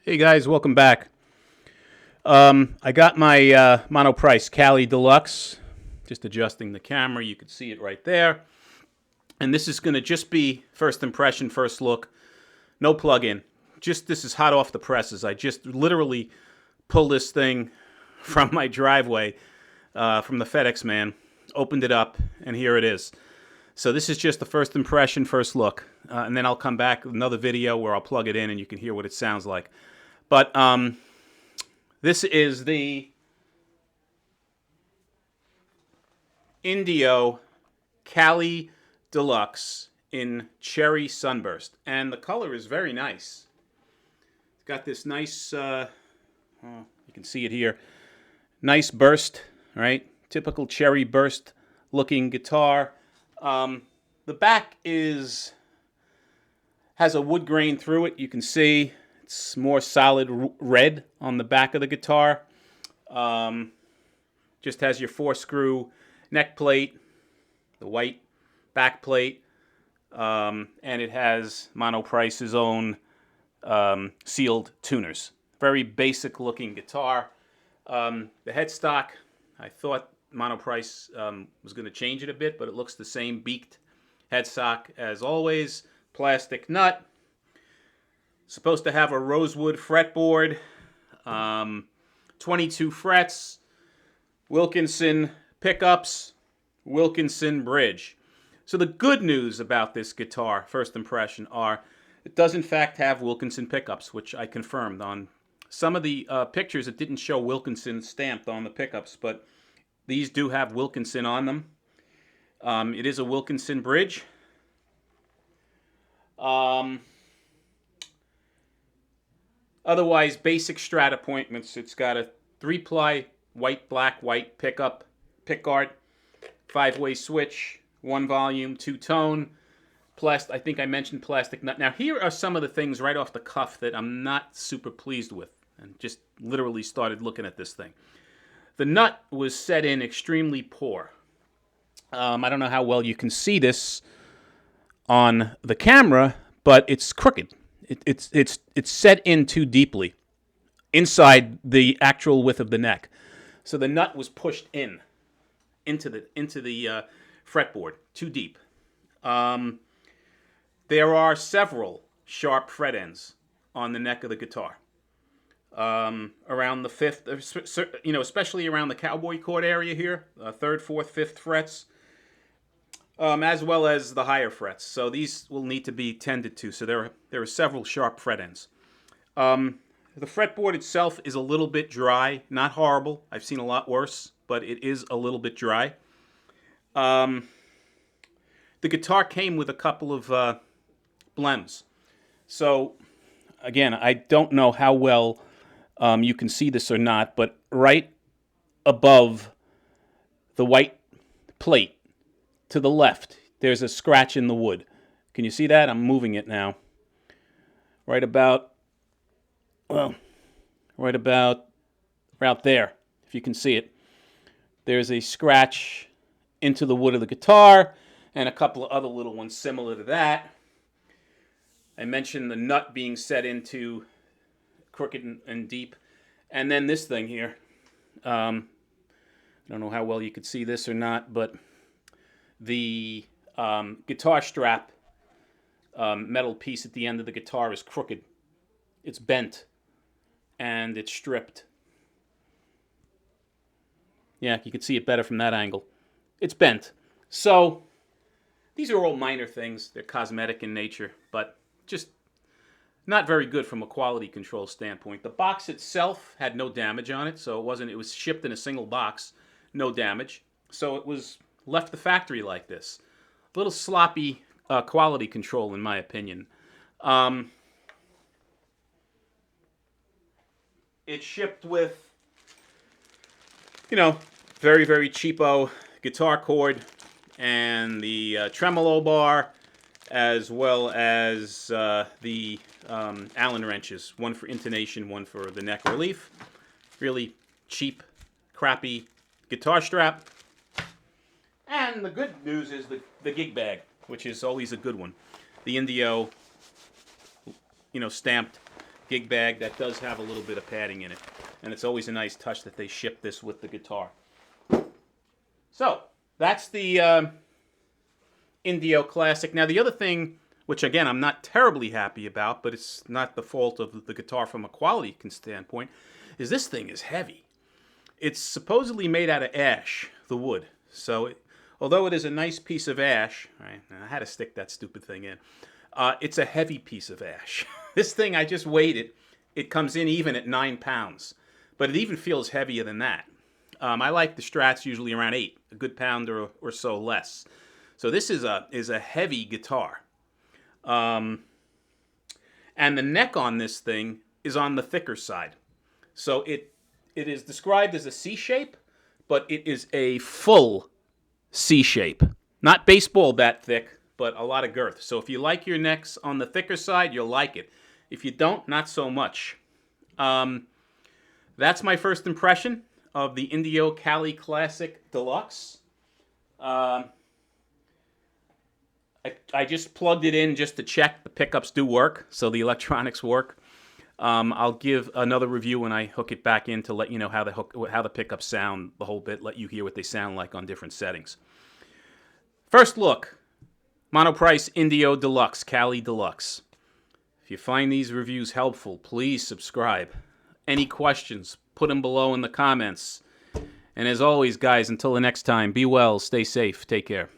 Hey guys, welcome back. I got my Monoprice Cali DLX. Just adjusting the camera, you can see it right there. And this is going to just be first impression, first look. No plug-in. Just this is hot off the presses. I just literally pulled this thing from my driveway, from the FedEx man, opened it up, and here it is. So this is just the first impression, first look. And then I'll come back with another video where I'll plug it in and you can hear what it sounds like. But this is the Indio Cali DLX in Cherry Sunburst. And the color is very nice. It's got this nice, you can see it here, nice burst, right? Typical cherry burst looking guitar. The back has a wood grain through it. You can see it's more solid red on the back of the guitar. Just has your 4-screw neck plate, the white back plate, and it has Monoprice's own sealed tuners. Very basic looking guitar. The headstock, I thought Monoprice was going to change it a bit, but it looks the same beaked headstock as always. Plastic nut. Supposed to have a rosewood fretboard, 22 frets, Wilkinson pickups, Wilkinson bridge. So the good news about this guitar, first impression, are it does in fact have Wilkinson pickups, which I confirmed on some of the pictures. It didn't show Wilkinson stamped on the pickups, but these do have Wilkinson on them. It is a Wilkinson bridge. Otherwise, basic Strat appointments. It's got a 3-ply white, black, white pickup, pickguard, 5-way switch, 1 volume, 2-tone. I think I mentioned plastic nut. Now, here are some of the things right off the cuff that I'm not super pleased with, and just literally started looking at this thing. The nut was set in extremely poor. I don't know how well you can see this on the camera, but it's crooked. It's set in too deeply inside the actual width of the neck, so the nut was pushed into the fretboard too deep. There are several sharp fret ends on the neck of the guitar, around the 5th, especially around the cowboy chord area here, 3rd, 4th, 5th frets. As well as the higher frets. So these will need to be tended to. So there are several sharp fret ends. The fretboard itself is a little bit dry. Not horrible. I've seen a lot worse, but it is a little bit dry. The guitar came with a couple of Blems. So, again, I don't know how well you can see this or not, but right above the white plate, to the left, there's a scratch in the wood. Can you see that? I'm moving it now. Right about there, if you can see it. There's a scratch into the wood of the guitar, and a couple of other little ones similar to that. I mentioned the nut being set into crooked and deep. And then this thing here. I don't know how well you could see this or not, but the guitar strap metal piece at the end of the guitar is crooked. It's bent and it's stripped. Yeah, you can see it better from that angle. It's bent. So these are all minor things. They're cosmetic in nature, but just not very good from a quality control standpoint. The box itself had no damage on it, so it was shipped in a single box, no damage. So it was left the factory like this. A little sloppy quality control, in my opinion. It's shipped with, very, very cheapo guitar cord and the tremolo bar, as well as the Allen wrenches. One for intonation, one for the neck relief. Really cheap, crappy guitar strap. And the good news is the gig bag, which is always a good one. The Indio, stamped gig bag that does have a little bit of padding in it. And it's always a nice touch that they ship this with the guitar. So, that's the Indio Classic. Now, the other thing, which again I'm not terribly happy about, but it's not the fault of the guitar from a quality standpoint, is this thing is heavy. It's supposedly made out of ash, the wood. So, although it is a nice piece of ash, right, I had to stick that stupid thing in, it's a heavy piece of ash. This thing, I just weighed it. It comes in even at 9 pounds, but it even feels heavier than that. I like the Strats usually around 8, a good pound or so less. So this is a heavy guitar. And the neck on this thing is on the thicker side. So it is described as a C shape, but it is a full C shape. Not baseball bat thick, but a lot of girth. So if you like your necks on the thicker side, you'll like it. If you don't, not so much. That's my first impression of the Indio Cali Classic Deluxe. I just plugged it in just to check the pickups do work, so the electronics work. I'll give another review when I hook it back in to let you know how the pickups sound the whole bit, let you hear what they sound like on different settings. First look, Monoprice Indio Deluxe, Cali Deluxe. If you find these reviews helpful, please subscribe. Any questions, put them below in the comments. And as always, guys, until the next time, be well, stay safe, take care.